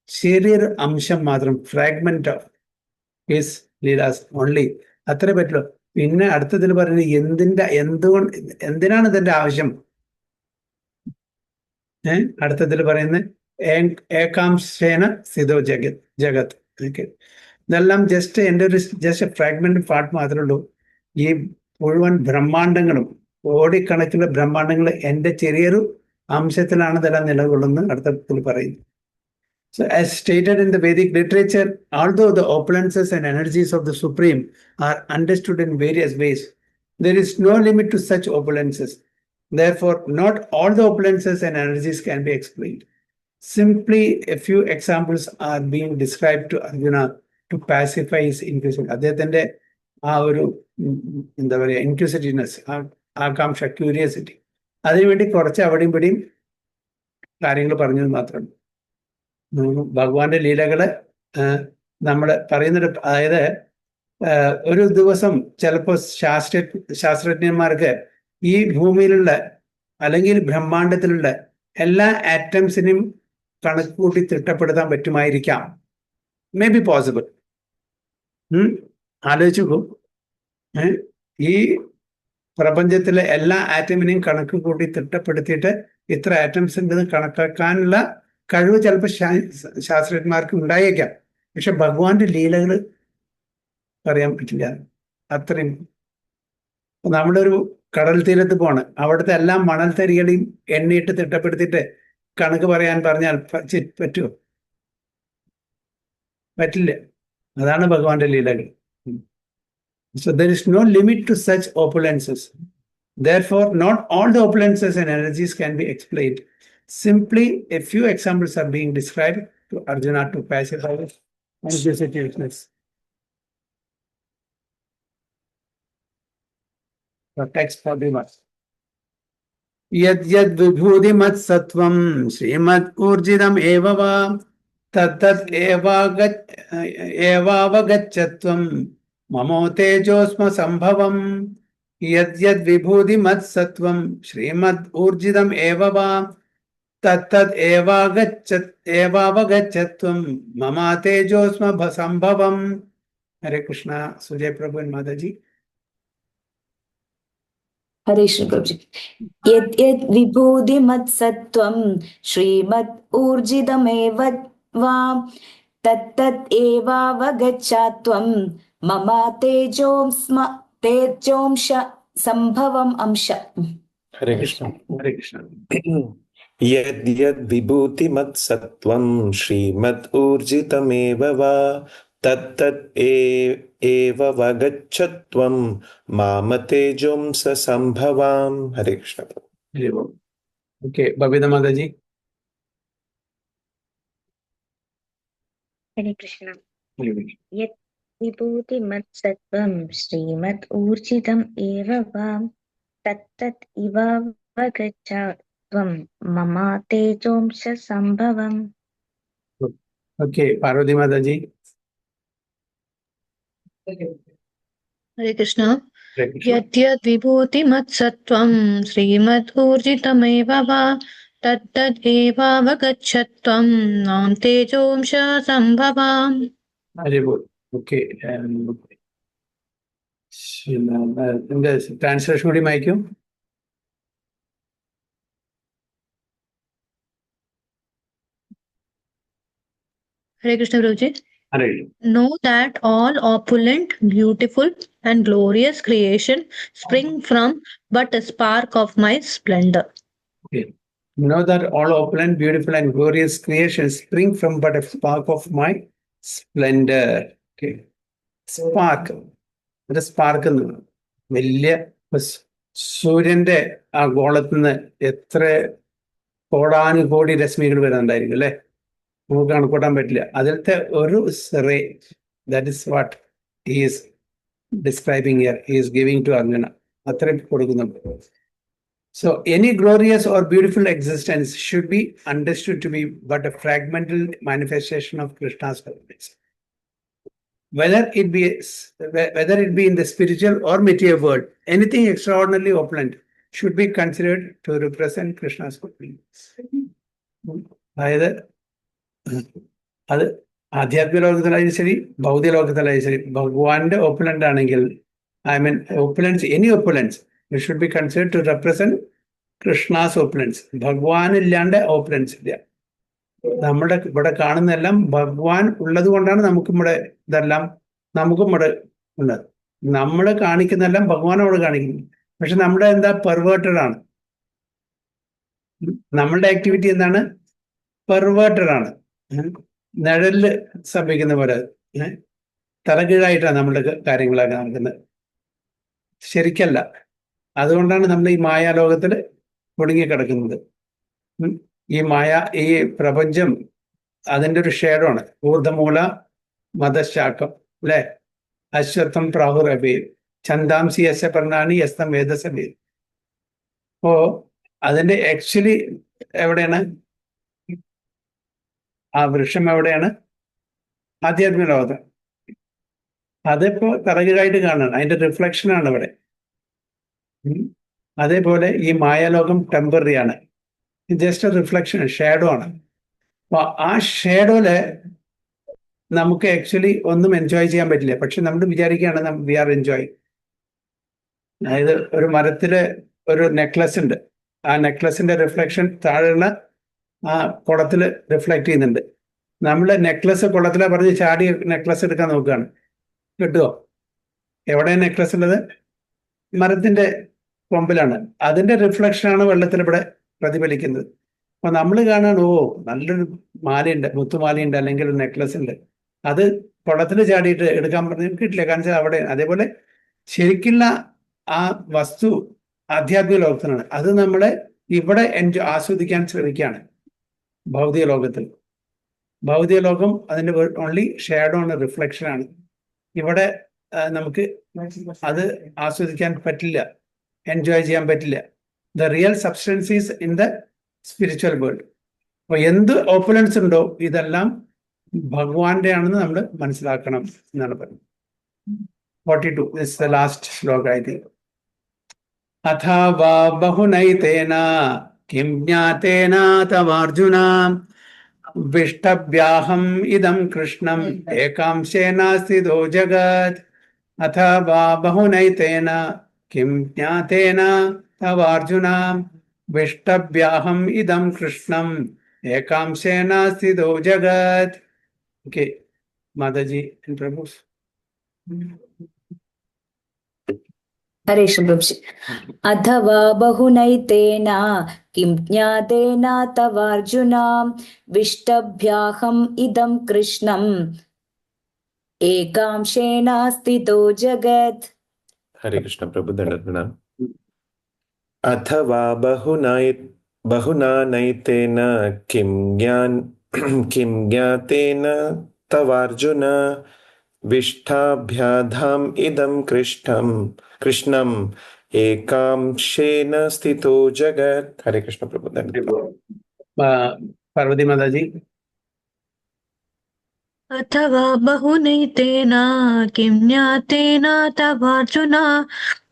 ചെറിയൊരു അംശം മാത്രം, ഫ്രാഗ്മെന്റ് ഓഫ് ഹിസ് ലീലാസ് ഓൺലി, അത്രേ പറ്റുള്ളൂ. പിന്നെ അടുത്തതിൽ പറയുന്നത് എന്തിനാണ് ഇതിന്റെ ആവശ്യം? അടുത്തതിൽ പറയുന്നത് ഏകാംശേന സ്ഥിതോ ജഗത്. ഓക്കെ, ഇതെല്ലാം ജസ്റ്റ് ഫ്രാഗ്മെന്റ് പാർട്ട് മാത്രമേ ഉള്ളൂ. ഈ മുഴുവൻ ബ്രഹ്മാണ്ടങ്ങളും കോടിക്കണക്കിന് ബ്രഹ്മാണ്ടങ്ങൾ എൻ്റെ ചെറിയൊരു അംശത്തിലാണ് ഇതെല്ലാം നിലകൊള്ളുന്നത് അടുത്തത്തിൽ പറയുന്നു. So as stated in the Vedic literature, although the opulences and energies of the Supreme are understood in various ways, there is no limit to such opulences. Therefore, not all the opulences and energies can be explained. Simply a few examples are being described to Arjuna to pacify his inquisition. അദ്ദേഹത്തിന്റെ ആ ഒരു എന്താ പറയുക ഇൻക്വിസിറ്റീവ്നെസ്, ആകാംക്ഷ, ക്യൂരിയോസിറ്റി, അതിനുവേണ്ടി കുറച്ച് അവിടെയും ഇവിടെയും കാര്യങ്ങൾ പറഞ്ഞത് മാത്രമാണ്. ഭഗവാന്റെ ലീലകള് നമ്മൾ പറയുന്നത്, അതായത് ഒരു ദിവസം ചിലപ്പോൾ ശാസ്ത്രജ്ഞന്മാർക്ക് ഈ ഭൂമിയിലുള്ള അല്ലെങ്കിൽ ബ്രഹ്മാണ്ടത്തിലുള്ള എല്ലാ ആറ്റംസിനെയും കണക്ക് കൂട്ടി തിട്ടപ്പെടുത്താൻ പറ്റുമായിരിക്കാം. May be possible. ആലോചിച്ചു നോക്കൂ, ഈ പ്രപഞ്ചത്തിലെ എല്ലാ ആറ്റമിനെയും കണക്ക് കൂട്ടി തിട്ടപ്പെടുത്തിയിട്ട് ഇത്ര ആറ്റംസ് ഉണ്ടെന്ന് കണക്കാക്കാനുള്ള കഴിവ് ചിലപ്പോൾ ശാസ്ത്രജ്ഞന്മാർക്ക് ഉണ്ടായേക്കാം. പക്ഷെ ഭഗവാന്റെ ലീലകൾ പറയാൻ പറ്റില്ല. അത്രയും നമ്മളൊരു കടൽ തീരത്ത് പോണ്, അവിടുത്തെ എല്ലാ മണൽത്തരികളെയും എണ്ണയിട്ട് തിട്ടപ്പെടുത്തിയിട്ട് കണക്ക് പറയാൻ പറഞ്ഞാൽ പറ്റുമോ? പറ്റില്ല. അതാണ് ഭഗവാന്റെ ലീലകൾ. So there is no limit to such opulences. Therefore, not all the opulences and energies can be explained. Simply a few examples are being described to Arjuna to pacify his inquisitiveness. The text for the verse. Yad vibhudimat sattvam srimad urjidam eva va tad evavagachatvam ममो तेजोस्म संभवम. यद्यद विभूति मत सत्वम श्रीमद ऊर्जितम एव वा तत्तद एवावगच्छत्वम मम तेजोस्म संभवम. हरे कृष्णा. सुजय प्रभु माता जी. हरे कृष्ण प्रभु जी. यद्यद विभूति मत सत्वम श्रीमद ऊर्जितमेव वा तत्तद एवावगच्छत्वम मम तेजोंश संभवम अंश. हरे कृष्ण. हरे कृष्ण. यद्यद् विभूतिमत् सत्त्वं श्रीमद् ऊर्जितमेव वा तत्तत् एव वगच्छत्वं माम तेजोंस संभवाम. हरे कृष्ण. ओके, बबीता माता जी. हरे कृष्ण. यत् विभूतिमत्सत्त्वं श्रीमद् ऊर्जितम् एव वा तत्तत् इवावगच्छत्वं मम तेजोंश संभवम्. ओके, पार्वती माता जी. हरे कृष्ण. यद्यद् विभूतिमत्सत्त्वं श्रीमद्-ऊर्जितमेव वा तत्तद् एवावगच्छत्वं मां तेजोंश संभवाम्. हरे बोल. ओके, ട്രാൻസ്ലേഷൻ കൂടി വായിക്കും. Hare Krishna Guruji. Hare. Know that all opulent, beautiful and glorious creation spring from but a spark of my splendor. Okay. Know that all opulent, beautiful and glorious creations spring from but a spark of my splendor. Okay. Spark. ഒരു സ്പാർക്ക് വലിയ സൂര്യന്റെ ആ ഗോളത്തിൽ നിന്ന് എത്ര കോടാനുകോടി രശ്മികൾ വരുന്നുണ്ടായിരിക്കും അല്ലെ, നമുക്ക് കണക്കൂട്ടാൻ പറ്റില്ല. അതിലത്തെ ഒരു ray, that is what he is describing here, he is giving to Arjuna. അത്രയും കൊടുക്കുന്നുണ്ട്. So any glorious or beautiful existence should be understood to be but a fragmental manifestation of Krishna's presence. Whether it be in the spiritual or material world, anything extraordinarily opulent should be considered to represent Krishna's presence. അതായത് അത് ആധ്യാത്മിക ലോകത്തിലായാലും ശരി, ഭൗതിക ലോകത്തിലായാലും ശരി, ഭഗവാന്റെ ഓപ്പുലന്റ് ആണെങ്കിൽ, I mean opulence, any opulence, it should be considered to represent Krishna's opulence. ഭഗവാൻ ഇല്ലാണ്ട് ഓപ്പുലൻസ് ഇല്ല. നമ്മുടെ ഇവിടെ കാണുന്നതെല്ലാം ഭഗവാൻ ഉള്ളത് കൊണ്ടാണ് നമുക്കും ഇവിടെ ഇതെല്ലാം നമുക്കും ഇവിടെ ഉള്ളത്. നമ്മൾ കാണിക്കുന്നതെല്ലാം ഭഗവാൻ അവിടെ കാണിക്കുന്നു. പക്ഷെ നമ്മുടെ എന്താ, പെർവേർട്ടഡ് ആണ്. നമ്മളുടെ ആക്ടിവിറ്റി എന്താണ്, പെർവേർട്ടഡ് ആണ്. നിഴലില് സംഭവിക്കുന്ന പോലെ തലകീഴായിട്ടാണ് നമ്മളുടെ കാര്യങ്ങളൊക്കെ നടക്കുന്നത്, ശരിക്കല്ല. അതുകൊണ്ടാണ് നമ്മൾ ഈ മായാലോകത്തിൽ കുടുങ്ങിക്കിടക്കുന്നത്. ഈ ഈ പ്രപഞ്ചം അതിൻ്റെ ഒരു ഷേഡാണ്. ഊർധമൂല മതശാഖം അല്ലെ, അശ്വത്ഥം പ്രാഹുരഭി ഛന്ദാംസി യസ്യ പർണാനി യസ്തം വേദസഭി. അപ്പോ അതിന്റെ ആക്ച്വലി എവിടെയാണ് ആ വൃക്ഷം, എവിടെയാണ്? ആധ്യാത്മിക ലോകത്ത്. അതിപ്പോ തറകീഴായിട്ട് കാണണം, അതിന്റെ റിഫ്ലക്ഷനാണ് ഇവിടെ. അതേപോലെ ഈ മായാലോകം ടെമ്പററി ആണ്, ജസ്റ്റ് റിഫ്ലക്ഷൻ, ഷാഡോ ആണ്. അപ്പൊ ആ ഷാഡോയില് നമുക്ക് ആക്ച്വലി ഒന്നും എൻജോയ് ചെയ്യാൻ പറ്റില്ല. പക്ഷെ നമ്മൾ വിചാരിക്കുകയാണ് വി ആർ എൻജോയ്. അതായത് ഒരു മരത്തില് ഒരു നെക്ലസ് ഉണ്ട്, ആ നെക്ലസിന്റെ റിഫ്ലക്ഷൻ താഴെയുള്ള ആ കുളത്തില് റിഫ്ലക്ട് ചെയ്യുന്നുണ്ട്. നമ്മൾ നെക്ലസ് കുളത്തിലെ പറഞ്ഞ് ചാടി നെക്ലസ് എടുക്കാൻ നോക്കുകയാണ്, കിട്ടുമോ? എവിടെയാണ് നെക്ലസ് ഉള്ളത്? മരത്തിന്റെ കൊമ്പിലാണ്. അതിന്റെ റിഫ്ലക്ഷനാണ് വെള്ളത്തിൽ ഇവിടെ പ്രതിഫലിക്കുന്നത്. അപ്പൊ നമ്മൾ കാണാൻ, ഓ നല്ലൊരു മാലയുണ്ട്, മുത്തുമാലയുണ്ട്, അല്ലെങ്കിൽ ഒരു നെക്ലസ് ഉണ്ട്, അത് കുളത്തിൽ ചാടിയിട്ട് എടുക്കാൻ പറഞ്ഞാൽ കിട്ടില്ല. കാരണം വെച്ചാൽ അവിടെ അതേപോലെ ശരിക്കുള്ള ആ വസ്തു ആധ്യാത്മിക ലോകത്തിനാണ്. അത് നമ്മളെ ഇവിടെ ആസ്വദിക്കാൻ ശ്രമിക്കുകയാണ്. ഭൗതിക ലോകത്തിൽ, ഭൗതിക ലോകം അതിന്റെ ഓൺലി ഷാഡോ ആണ്, റിഫ്ലക്ഷനാണ്. ഇവിടെ നമുക്ക് അത് ആസ്വദിക്കാൻ പറ്റില്ല, എൻജോയ് ചെയ്യാൻ പറ്റില്ല. The real substance is in the spiritual world. അപ്പൊ എന്ത് ഓപ്പുലൻസ് ഉണ്ടോ ഇതെല്ലാം ഭഗവാന്റെ ആണെന്ന് നമ്മൾ മനസ്സിലാക്കണം എന്നാണ് പറയുന്നത്. 42 is the last shloka, I think. അഥാവാ ബഹുനൈതേന കിം ജ്ഞാതേന തവാർജുന വിഷ്ടഭ്യാഹം ഇദം കൃഷ്ണം ഏകാംശേന സ്ഥിതോ ജഗത്. അഥാവാ ബഹുനൈതേന കിം ജ്ഞാതേന തവാർജുന വിഷ്ടഭ്യാഹം ഇദം കൃഷ്ണം ഏകാംശേന സ്ഥിതോ ജഗത്. ഓക്കെ, മാതാജി പ്രഭുസ്. ഹരേ കൃഷ്ണ പ്രഭുജി. അഥവാ ബഹുനൈതേന കിം ജ്ഞാതേന തവാർജുന വിഷ്ടഭ്യാഹം ഇദം കൃഷ്ണം एकांशेन स्थितो जगत्. Hare Krishna Prabhu Dandatana. अथवा बहुना नैतेन किं ज्ञातेन तवार्जुन विष्ठाभ्याधाम् इदं कृष्णम् एकांशेन स्थितो जगत्. हरे कृष्ण प्रभु धन्यवाद. पार्वती माता जी. अथवा बहुनैतेन किं ज्ञातेन तवार्जुन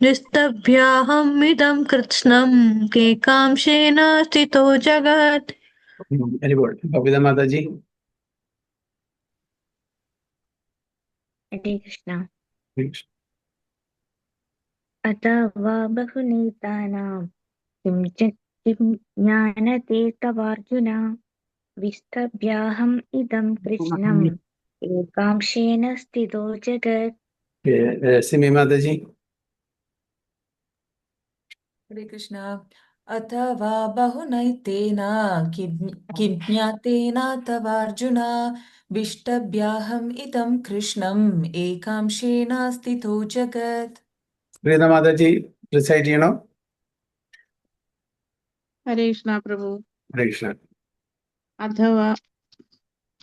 निस्तभ्याहमिदं कृत्स्नम् केकांशेन स्थितो जगत्. Very good. Babita माता जी. हरे कृष्ण. अथवा बहुनीतानां किं ज्ञानते तवार्जुन विष्टभ्याहम् इदं कृष्णम् एकांशेन स्थितो जगत्. सिमी माता जी. हरे कृष्ण. अथवा बहुनैतेन किं ज्ञातेन तवार्जुन विष्टभ्याहम् इदं कृष्णम् एकांशेन स्थितो जगत्. Prita माता जी, recite हरे कृष्ण प्रभु. Hare Krishna.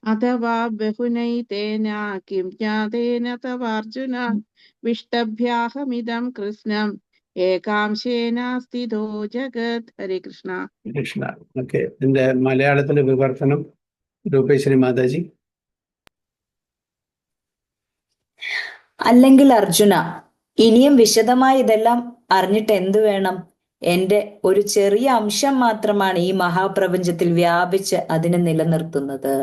अथवा बहुनैतेन किं ज्ञातेन तवार्जुन विष्टभ्याहमिदं कृष्णम् एकांशेन स्थितो जगत्. हरे कृष्ण. Krishna. Okay. ഇതിന്റെ മലയാളത്തിലെ വിവർത്തനം രൂപേശ്വരി മാതാജി. അല്ലെങ്കിൽ അർജുന, ഇനിയും വിശദമായി ഇതെല്ലാം അറിഞ്ഞിട്ട് എന്തു വേണം? എന്റെ ഒരു ചെറിയ അംശം മാത്രമാണ് ഈ മഹാപ്രപഞ്ചത്തിൽ വ്യാപിച്ച് അതിനെ നിലനിർത്തുന്നത്.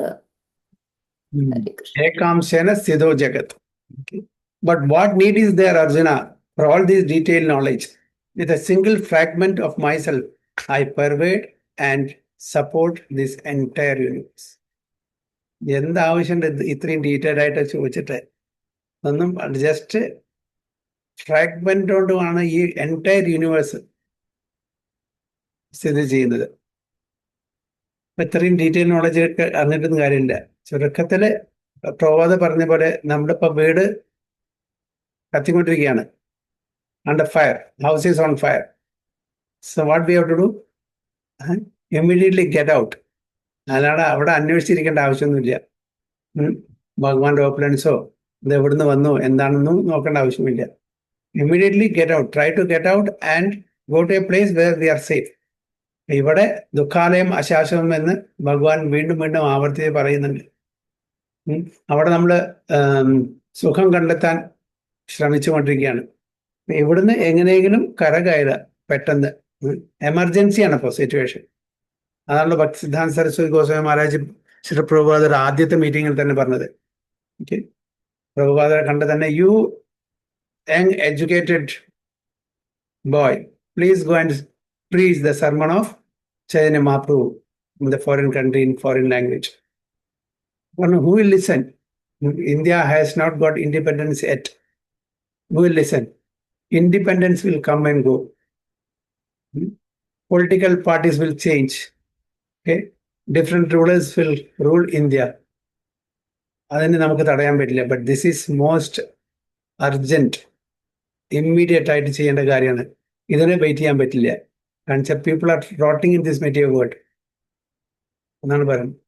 ഏകാംശേന സ്ഥിതോ ജഗത്. But what need is there, Arjuna, for all this detailed knowledge? With a single fragment of myself, I pervade and support this entire universe. എന്താവശ്യമുണ്ട് ഇത്രയും ഡീറ്റെയിൽഡ് ആയിട്ട് ചോദിച്ചിട്ട്? ഒന്നും ജസ്റ്റ് ഫ്രാഗ്മെന്റ് കൊണ്ടുമാണ് ഈ എൻറ്റയർ യൂണിവേഴ്സ് സ്ഥിതി ചെയ്യുന്നത്. ഇത്രയും ഡീറ്റെയിൽ നോളജ് ഒക്കെ അറിഞ്ഞിട്ടൊന്നും കാര്യമില്ല. ചുരുക്കത്തില് പ്രവാദ പറഞ്ഞ പോലെ നമ്മുടെ ഇപ്പൊ വീട് കത്തിക്കൊണ്ടിരിക്കുകയാണ്. Under fire, house is on fire. So what we have to do? Immediately get out. അല്ലാതെ അവിടെ അന്വേഷിച്ചിരിക്കേണ്ട ആവശ്യമൊന്നുമില്ല. ഭഗവാന്റെ ഓപ്പുലൻസോ ഇത് എവിടുന്ന് വന്നു എന്താണെന്നും നോക്കേണ്ട ആവശ്യമില്ല. Immediately get out. Try to get out and go to a place where we are safe. ഇവിടെ ദുഃഖാലയം അശാശ്വതം എന്ന് ഭഗവാൻ വീണ്ടും വീണ്ടും ആവർത്തിച്ച് പറയുന്നുണ്ട്. അവിടെ നമ്മൾ സുഖം കണ്ടെത്താൻ ശ്രമിച്ചുകൊണ്ടിരിക്കുകയാണ്. ഇവിടുന്ന് എങ്ങനെയെങ്കിലും കരകയറുക പെട്ടെന്ന്. എമർജൻസിയാണ് ഇപ്പോൾ സിറ്റുവേഷൻ. അതാണല്ലോ ഭക്തി സിദ്ധാന്ത സരസ്വതി ഗോസ്വാമി മഹാരാജ് ശ്രീ പ്രഭുപാദർ ആദ്യത്തെ മീറ്റിങ്ങിൽ തന്നെ പറഞ്ഞത്. ഓക്കെ, പ്രഭുപാദരെ കണ്ട് തന്നെ, U young educated boy, please go and preach the sermon of Chaitanya Mahaprabhu in the foreign country in foreign language. Who will listen? India has not got independence yet. Who will listen? Independence will come and go. Political parties will change. Okay, different rulers will rule India. അതിന് നമുക്ക് തടയാൻ പറ്റില്ല. But this is most urgent, immediate ആയിട്ട് ചെയ്യേണ്ട കാര്യമാണ്. ഇതിനെ വെയിറ്റ് ചെയ്യാൻ പറ്റില്ല. കാരണം people are rotting in this material world എന്നാണ് പറയുന്നത്.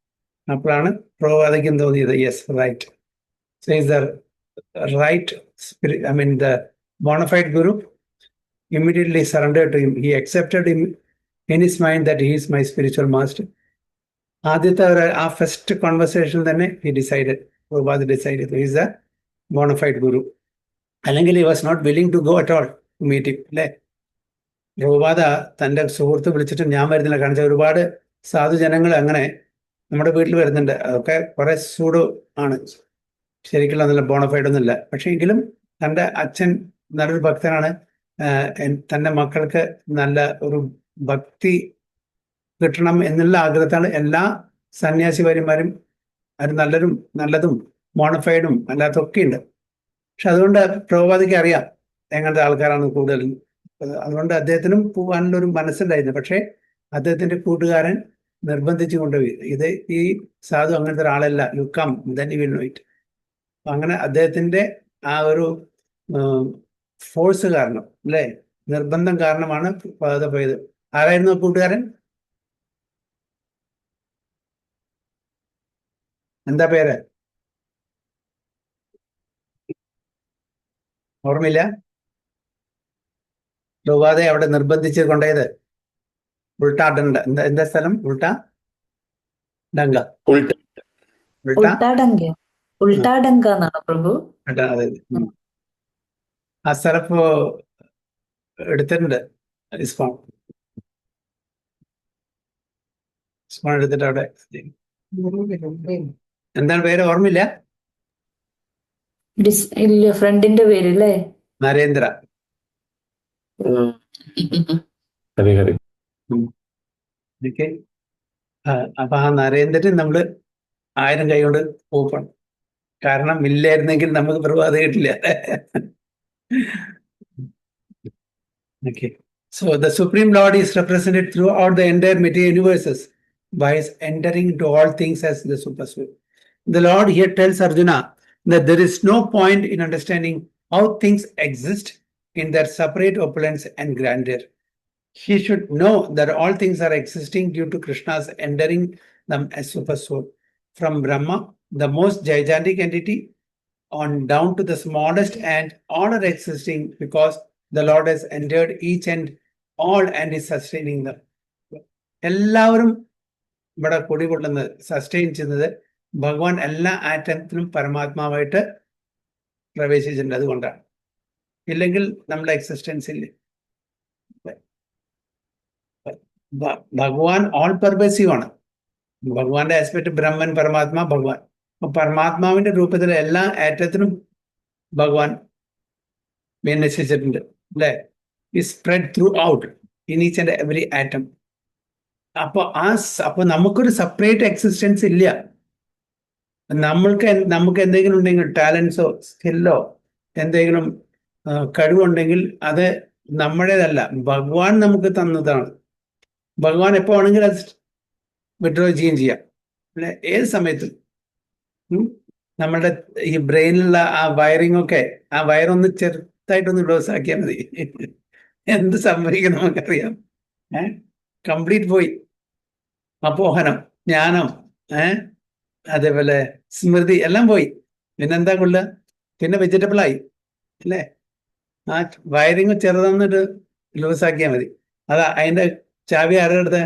അപ്പോഴാണ് പ്രഭുപാദയ്ക്കും തോന്നിയത്, yes, right. So is the right spirit, I mean the bona fide guru immediately surrendered to him. He accepted him in his mind that he is my spiritual master. ആദ്യത്തെ ആ ഫസ്റ്റ് കോൺവെർസേഷൻ തന്നെ he decided, Prabhupada decided he is the bona fide guru. അല്ലെങ്കിൽ he was not willing to go at all to meet him. അല്ലേ? പ്രഭുപാദ തൻ്റെ സുഹൃത്ത് വിളിച്ചിട്ട് ഞാൻ വരുന്നില്ല. കാരണം ഒരുപാട് സാധുജനങ്ങൾ അങ്ങനെ നമ്മുടെ വീട്ടിൽ വരുന്നുണ്ട്. അതൊക്കെ കുറെ സൂഡോ ആണ്, ശരിക്കുള്ള നല്ല ബോണഫൈഡ് ഒന്നുമില്ല. പക്ഷെ എങ്കിലും തൻ്റെ അച്ഛൻ നല്ലൊരു ഭക്തനാണ്. തൻ്റെ മക്കൾക്ക് നല്ല ഒരു ഭക്തി കിട്ടണം എന്നുള്ള ആഗ്രഹത്താണ് എല്ലാ സന്യാസിമാരും അത് നല്ലതും ബോണഫൈഡും അല്ലാത്തൊക്കെ ഉണ്ട്. പക്ഷെ അതുകൊണ്ട് പ്രഭുപാദയ്ക്ക് അറിയാം എങ്ങനത്തെ ആൾക്കാരാണ് കൂടുതൽ. അതുകൊണ്ട് അദ്ദേഹത്തിനും പോകാനുള്ളൊരു മനസ്സുണ്ടായിരുന്നു. പക്ഷേ അദ്ദേഹത്തിന്റെ കൂട്ടുകാരൻ നിർബന്ധിച്ചു കൊണ്ടുപോയി. ഈ സാധു അങ്ങനത്തെ ഒരാളല്ല, you come then you will know it. അങ്ങനെ അദ്ദേഹത്തിന്റെ ആ ഒരു ഫോഴ്സ് കാരണം, അല്ലെ, നിർബന്ധം കാരണമാണ് പാത പോയത്. ആരായിരുന്നു ആ കൂട്ടുകാരൻ? എന്താ പേര്? ഓർമ്മയില്ല? പ്രഭാതെ അവിടെ നിർബന്ധിച്ച് കൊണ്ടേത് ഉൾട്ടാടണ്ട, എന്താ സ്ഥലം? ഡങ്ക. ഉൾട്ട. ഉൾട്ടാടങ്ക. ഉൾട്ടാടങ്ക എന്നാണോ പ്രഭു? അതെ. ആ സ്ഥലം ഇപ്പോ എടുത്തിട്ടുണ്ട്. ഇസ്മാൻ എടുത്തിട്ട് അവിടെ. എന്താണ് പേര്? ഓർമ്മയില്ല? ഇല്ല, ഫ്രണ്ടിന്റെ പേരല്ലേ? നരേന്ദ്ര. ഹരി ഹരി. ഓക്കെ. അപ്പൊ ആ നരേന്ദ്രൻ നമ്മള് 1000 കൈ കൊണ്ട് പോക്കണം. കാരണം ഇല്ലായിരുന്നെങ്കിൽ നമുക്ക് പ്രഭാതം കിട്ടില്ല. Okay. So the Supreme Lord is represented throughout the entire material universes by his entering into all things as the Super Soul. The Lord here tells Arjuna that there is no point in understanding how things exist in their separate opulence and grandeur. He should know that all things are existing due to Krishna's entering them as Super Soul. From Brahma, the most gigantic entity, on down to the smallest and all are existing because the Lord has entered each and all and is sustaining them. എല്ലാവരും ഇവിടെ കുടികൊള്ളുന്നത്, സസ്റ്റെയിൻ ചെയ്യുന്നത് ഭഗവാൻ എല്ലാ ആറ്റത്തിലും പരമാത്മാവായിട്ട് പ്രവേശിച്ചിട്ടുണ്ട്. അതുകൊണ്ടാണ്. ഇല്ലെങ്കിൽ നമ്മുടെ എക്സിസ്റ്റൻസ് ഇല്ല. ഭഗവാൻ ഓൾ പെർവേസീവ് ആണ്. ഭഗവാന്റെ ആസ്പെക്ട് ബ്രഹ്മൻ, പരമാത്മാ, ഭഗവാൻ. അപ്പൊ പരമാത്മാവിന്റെ രൂപത്തിൽ എല്ലാ ആറ്റത്തിനും ഭഗവാൻ വിന്യസിച്ചിട്ടുണ്ട്, അല്ലെ? ഈ spread through out in each and every atom. അപ്പൊ നമുക്കൊരു സെപ്പറേറ്റ് എക്സിസ്റ്റൻസ് ഇല്ല. നമുക്ക് എന്തെങ്കിലും ഉണ്ടെങ്കിൽ, ടാലൻസോ സ്കില്ലോ എന്തെങ്കിലും കഴിവുണ്ടെങ്കിൽ അത് നമ്മുടേതല്ല, ഭഗവാൻ നമുക്ക് തന്നതാണ്. ഭഗവാൻ എപ്പോ ആണെങ്കിൽ അത് വിഡ്രോ ചെയ്യാം, അല്ലെ? ഏത് സമയത്തും. നമ്മളുടെ ഈ ബ്രെയിനിലുള്ള ആ വയറിംഗ് ഒക്കെ, ആ വയറൊന്ന് ചെറുതായിട്ടൊന്ന് ഡോസ് ആക്കിയാൽ മതി, എന്ത് സംഭവിക്കും നമുക്കറിയാം. കംപ്ലീറ്റ് പോയി. അപ്പോഹനം, ജ്ഞാനം, അതേപോലെ സ്മൃതി എല്ലാം പോയി. പിന്നെന്താ കൊള്ളുക? പിന്നെ വെജിറ്റബിളായി, അല്ലേ? ആ വയറിങ് ചെറുതന്നിട്ട് ലൂസാക്കിയാൽ മതി. അതിന്റെ ചാവി ആരുടെ?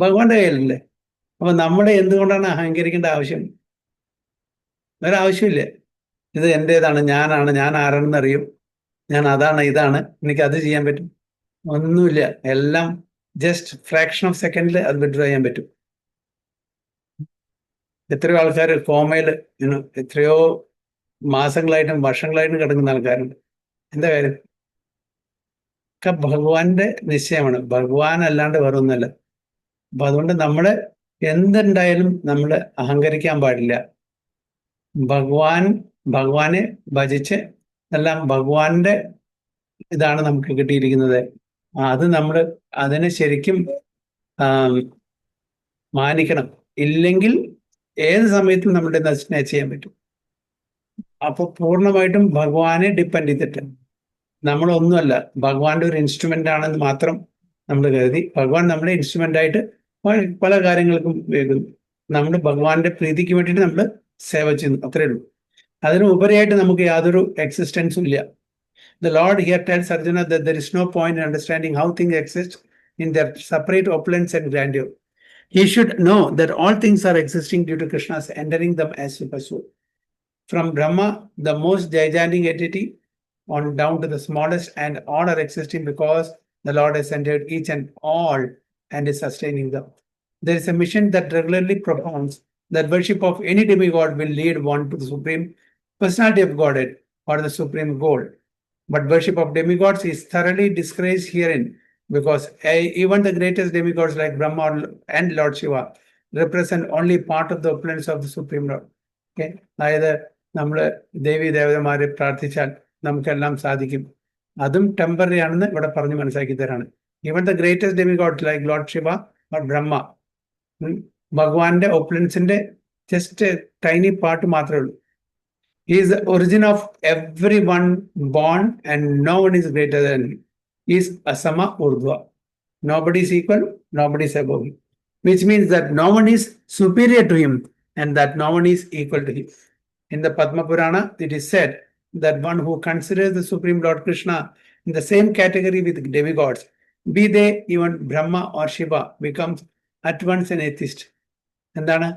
ഭഗവാന്റെ കയ്യിലല്ലേ. അപ്പൊ നമ്മുടെ എന്തുകൊണ്ടാണ് അഹങ്കരിക്കേണ്ട ആവശ്യം? ഒരാവശ്യമില്ല. ഇത് എൻ്റേതാണ്, ഞാൻ ആരാണെന്നറിയും, ഞാൻ അതാണ് ഇതാണ്, എനിക്ക് അത് ചെയ്യാൻ പറ്റും, ഒന്നുമില്ല. എല്ലാം ജസ്റ്റ് ഫ്രാക്ഷൻ ഓഫ് സെക്കൻഡിൽ അത് വിഡ്രോ ചെയ്യാൻ പറ്റും. എത്രയോ ആൾക്കാർ കോമയിൽ എത്രയോ മാസങ്ങളായിട്ടും വർഷങ്ങളായിട്ടും കിടക്കുന്ന ആൾക്കാരുണ്ട്. എന്താ കാര്യം? ഒക്കെ ഭഗവാന്റെ നിശ്ചയമാണ്. ഭഗവാൻ അല്ലാണ്ട് വേറെ ഒന്നുമല്ല. അപ്പൊ അതുകൊണ്ട് നമ്മള് എന്തുണ്ടായാലും നമ്മൾ അഹങ്കരിക്കാൻ പാടില്ല. ഭഗവാനെ ഭജിച്ച് എല്ലാം ഭഗവാന്റെ ഇതാണ് നമുക്ക് കിട്ടിയിരിക്കുന്നത്. അത് നമ്മൾ അതിനെ ശരിക്കും മാനിക്കണം. ഇല്ലെങ്കിൽ ഏത് സമയത്തും നമ്മുടെ നശിനെ ചെയ്യാൻ പറ്റും. അപ്പൊ പൂർണ്ണമായിട്ടും ഭഗവാനെ ഡിപ്പെൻഡ് ചെയ്തിട്ട്, നമ്മളൊന്നുമല്ല, ഭഗവാന്റെ ഒരു ഇൻസ്ട്രുമെന്റ് ആണെന്ന് മാത്രം നമ്മൾ കരുതി ഭഗവാൻ നമ്മളെ ഇൻസ്ട്രുമെന്റ് ആയിട്ട് പല കാര്യങ്ങൾക്കും ഉപയോഗിക്കുന്നു. നമ്മൾ ഭഗവാന്റെ പ്രീതിക്ക് വേണ്ടിയിട്ട് നമ്മൾ സേവ ചെയ്യുന്നു, അത്രയേ ഉള്ളൂ. അതിന് ഉപരിയായിട്ട് നമുക്ക് യാതൊരു എക്സിസ്റ്റൻസും ഇല്ല. The Lord here tells Arjuna that there is no point in understanding how things exist in their separate opulence and grandeur. He should know that all things are existing due to Krishna's entering them as Super Soul. From Brahma, the most gigantic entity, on down to the smallest, and all are existing because the Lord has entered each and all and is sustaining them. There is a mission that regularly propounds that worship of any demigod will lead one to the Supreme Personality of Godhead or the Supreme Goal. But worship of demigods is thoroughly discouraged herein because even the greatest demigods like Brahma and Lord Shiva represent only part of the opulence of the Supreme Lord. Okay? അതായത് നമ്മൾ ദേവി ദേവതമാരെ പ്രാർത്ഥിച്ചാൽ നമുക്കെല്ലാം സാധിക്കും. അതും ടെമ്പററി ആണെന്ന് ഇവിടെ പറഞ്ഞ് മനസ്സിലാക്കി തരാണ്. Even the greatest demigod like lord Shiva or Brahma, ഭഗവാന്റെ ഓപ്പുലൻസിന്റെ just a tiny part മാത്രമേ ഉള്ളൂ. He is the origin of everyone born and no one is greater than him. He is Asama Urdhva. Nobody is equal, nobody is above him. Which means that no one is superior to him and that no one is equal to him. In the Padma Purana, it is said that one who considers the Supreme Lord Krishna in the same category with demigods, be they even Brahma or Shiva, becomes at once an atheist. എന്താണ്?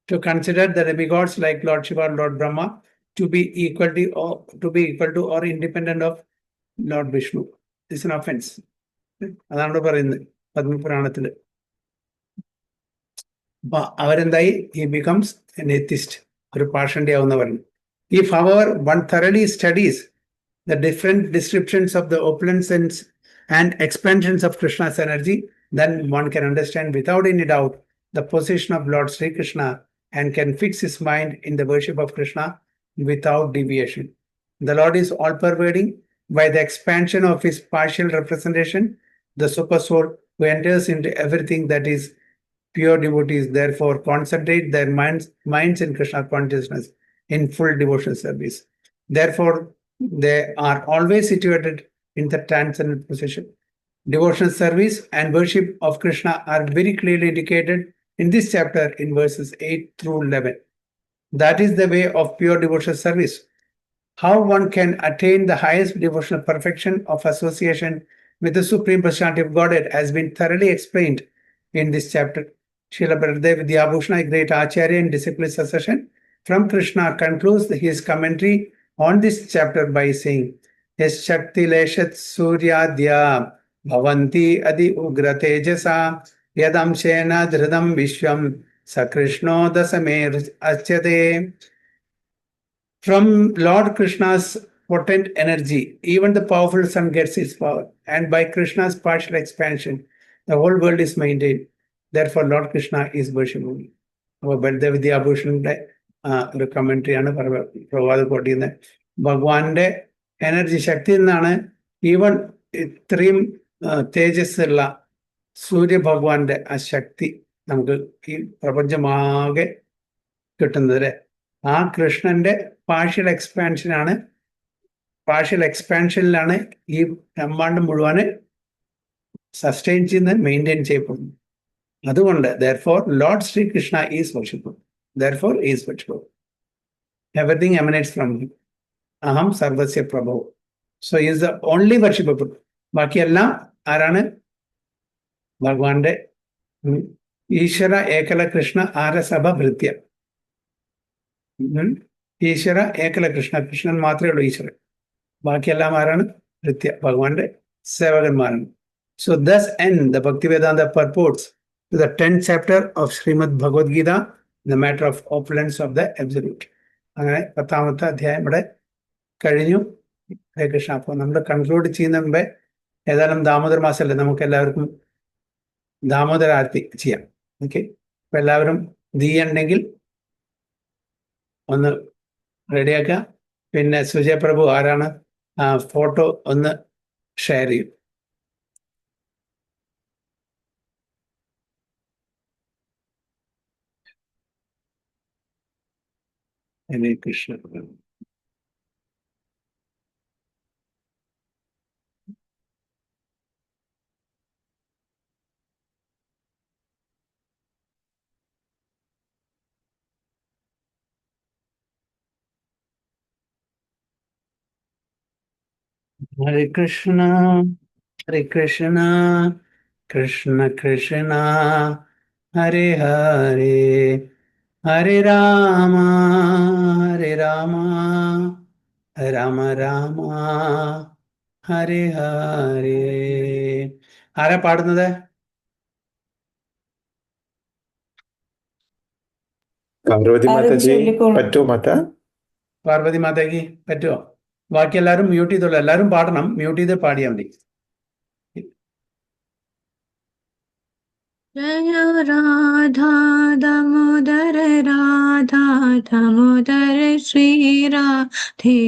To consider the demigods like Lord Shiva or Lord Brahma to be equal to or independent of Lord Vishnu is an offense. അതാണ് പറയുന്നത് പത്മപുരാണത്തില്. അപ്പൊ അവരെന്തായി? He becomes an atheist, ഒരു പാഷണ്ഡി ആവുന്നവൻ. If however one thoroughly studies the different descriptions of the opulence and expansions of Krishna's energy, then one can understand without any doubt the position of Lord Sri Krishna and can fix his mind in the worship of Krishna without deviation. The Lord is all-pervading. By the expansion of his partial representation, the super soul who enters into everything that is pure devotees therefore concentrate their minds in Krishna consciousness in full devotional service. Therefore, they are always situated in the transcendent position. Devotional service and worship of Krishna are very clearly indicated in this chapter in verses 8 through 11. That is the way of pure devotional service. How one can attain the highest devotional perfection of association with the Supreme Personality of Godhead has been thoroughly explained in this chapter. Srila Baladev Vidyabhushana, a great Acharya in disciple succession from Krishna, concludes his commentary on this chapter by saying, Yes Shakti Leshat Suryadya Bhavanti Adi Ugra Tejasa Yadam Shena Dhridam Vishwam Sakrishno Dasame Achyate. From Lord Krishna's potent energy, even the powerful sun gets its power. And by Krishna's partial expansion, the whole world is maintained. Therefore, Lord Krishna is worshipable. അപ്പോൾ ബലദേവ് വിദ്യാഭൂഷണന്റെ ഒരു കമന്ററിയാണ് പ്രഭാത കോട്ടിന്ന്. ഭഗവാന്റെ എനർജി ശക്തി നിന്നാണ് ഈവൻ ഇത്രയും തേജസ് ഉള്ള സൂര്യഭഗവാന്റെ ആ ശക്തി നമുക്ക് ഈ പ്രപഞ്ചമാകെ കിട്ടുന്നത് അല്ലെ. ആ കൃഷ്ണന്റെ പാർഷ്യൽ എക്സ്പാൻഷനിലാണ് ഈ ബ്രഹ്മാണ്ടം മുഴുവന് സസ്റ്റെയിൻ ചെയ്യുന്നത്, മെയിൻറ്റെയിൻ ചെയ്യപ്പെടുന്നു. അതുകൊണ്ട് therefore Lord Sri Krishna is worshipable. Therefore he is worshipable. Everything emanates from him. Aham sarvasya prabhu. So he is the only worshipable. ബാക്കിയെല്ലാം ആരാണ്? ഭഗവാന്റെ ഈശ്വര ഏകല കൃഷ്ണ ആരസഭ ഭൃത്യ. ഈശ്വര ഏകല കൃഷ്ണ, കൃഷ്ണൻ മാത്രമേ ഉള്ളൂ ഈശ്വരൻ. ബാക്കിയെല്ലാം ആരാണ്? ഭൃത്യ, ഭഗവാന്റെ സേവകന്മാരാണ്. So thus end the Bhaktivedanta purports to the 10th chapter of Srimad Bhagavad Gita, the matter of opulence of the Absolute. അങ്ങനെ 10ാമത്തെ അധ്യായം ഇവിടെ കഴിഞ്ഞു. ഹരേ കൃഷ്ണ. അപ്പോൾ നമ്മൾ കൺക്ലൂഡ് ചെയ്യുന്ന മുമ്പേ ഏതായാലും ദാമോദർ മാസമല്ലേ, നമുക്ക് എല്ലാവർക്കും ദാമോദര ആരതി ചെയ്യാം. ഓക്കെ, അപ്പൊ എല്ലാവരും ഉണ്ടെങ്കിൽ ഒന്ന് റെഡിയാക്കുക. പിന്നെ സുജയ പ്രഭു ആരാണ് ആ ഫോട്ടോ ഒന്ന് ഷെയർ ചെയ്യും. ഹരേ Krishna. Hare Krishna, Hare Krishna, Krishna Krishna, Hare Hare, Hare Rama, Hare Rama, Rama Rama, Hare Hare. ആരാ പാടുന്നത്? പാർവതി മാതാജി പറ്റുമോ? പാർവതി മാതാജി പറ്റുമോ? ബാക്കി എല്ലാവരും മ്യൂട്ട് ചെയ്തോളൂ. എല്ലാവരും പാടണം, മ്യൂട്ട് ചെയ്ത് പാടിയാൽ മതി. जय राधा दामोदर राधा दामोदर श्री राधे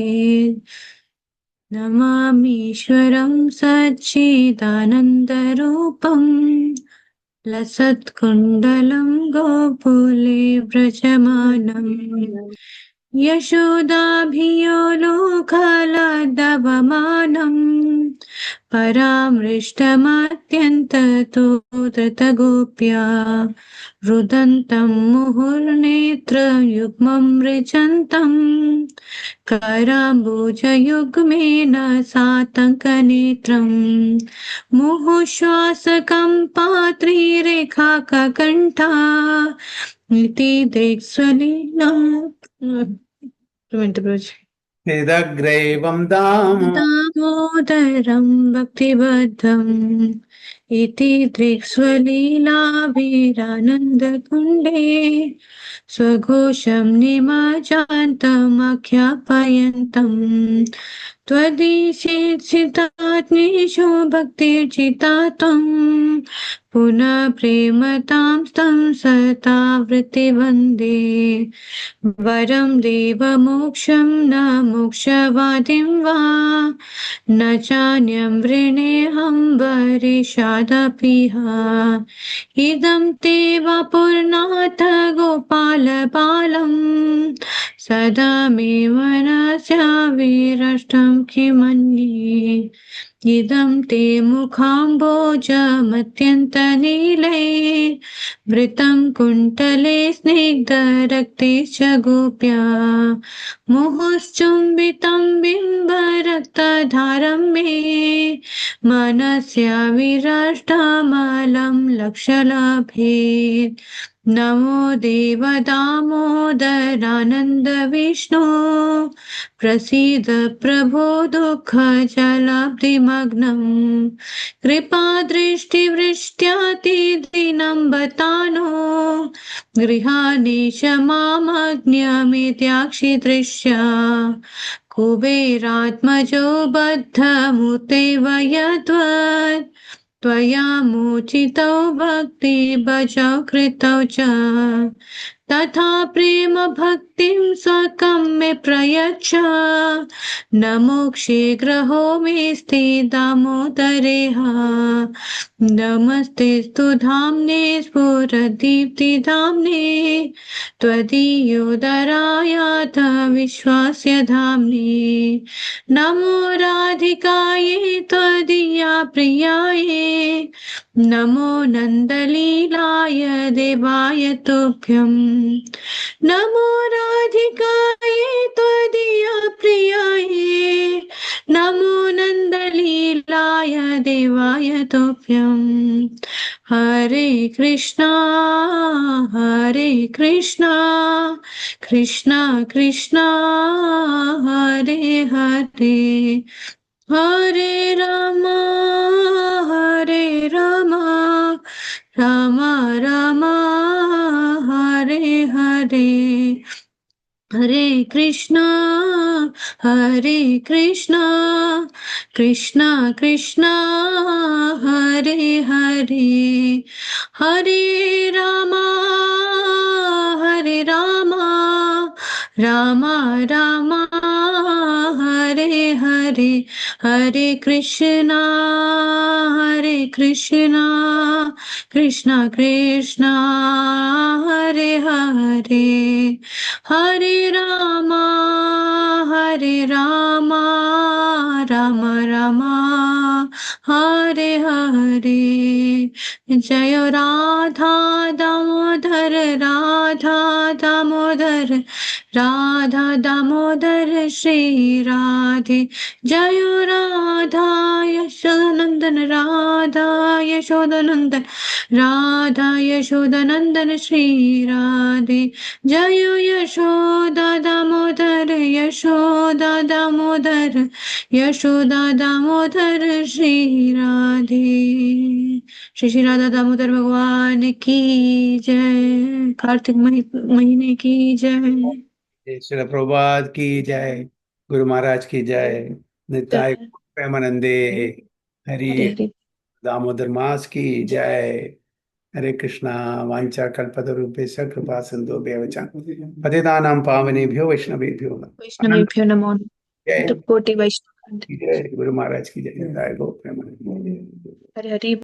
नमामीश्वरं सच्चिदानन्दरूपं लसत्कुण्डलं गोकुले व्रजमानम् यशोदाभियो लोकलदवमानम् परामृष्टमत्यन्ततो धृतगोप्या रुदन्तं मुहुर्नेत्रयुग्मं मृजन्तम् कराम्बुजयुग्मेन सातङ्कनेत्रम् मुहुश्वासकम्पात्रिरेखाककण्ठा इति दिक्स्वलीना निदग्रैवं दामोदरं भक्तिबद्धम् इति दृक्स्वलीलाभिरानन्दकुण्डे स्वघोषं निमज्जान्तमाख्यापयन्तम् त्वदीशेत्सितात्मेषु भक्तिर्जिता त्वम् पुनः प्रेमतां तं सता वृत्तिवन्दे वरं देवमोक्षं न मोक्षवादिं वा न चान्यं वृणेऽहं वरेशादपिह इदं ते वपुर्नाथ गोपालबालम् सदा मे मनसा विरष्टं किमन्ये इदं ते मुखाम्बोजमत्यन्तनीले वृतं कुण्टले स्निग्धरक्ते च गोप्या मुहुश्चुम्बितं बिम्बरक्तधारं मे मनस्य विरष्टमलं लक्षलभेत् नमो देव दामोदरानन्द विष्णु प्रसीद प्रभो दुःखजलाब्धिमग्नम् कृपादृष्टिवृष्ट्यातिदिनं बतानो गृहाणीश मामज्ञमित्याक्षि दृश्या कुबेरात्मजो बद्धमुतेव यद्वत् त्वया मोचितौ भक्तिभजौ कृतौ च तथा प्रेम भक्तिं स्वकं मे प्रयच्छ न मोक्षे ग्रहो मेऽस्ति दामोदरेह नमस्तेऽस्तु धाम्ने स्फुरदीप्तिधाम्ने त्वदीयोदरायाथ विश्वास्य धाम्ने नमो राधिकायै त्वदीया प्रियायै नमो नन्दलीलाय देवाय तुभ्यम् नमो राधिकायै त्वदीया प्रियायै नमो नन्दलीलाय देवाय तुभ्यम् हरे कृष्णा कृष्णा कृष्णा हरे हरे हरे राम राम राम हरे हरे हरे कृष्णा कृष्णा कृष्णा हरे हरे हरे राम राम राम हरे हरे हरे कृष्णा कृष्णा कृष्णा हरे हरे हरे राम राम राम हरे हरे जय राधा दामोदर श्री राधे जय राधा यशोदनंदन राधा यशोदनंदन श्री राधे जय यशोदा दामोदर श्री राधे श्री राधा दामोदर भगवान की जय। कार्तिक महीने की जय। श्री प्रभुपाद की जय। गुरु महाराज की जय। निताय प्रेमानंदे हरि दामोदर मास की जय। हरे कृष्णा वांछा कल्पतरुभ्यश्च कृपा सिन्धुभ्येव च पतितानां पावनेभ्यो वैष्णवेभ्यो नमो जय। कोटि वैष्णव जय गुरु महाराज की जय। निताय गो प्रेमानंदे। हरे हरि।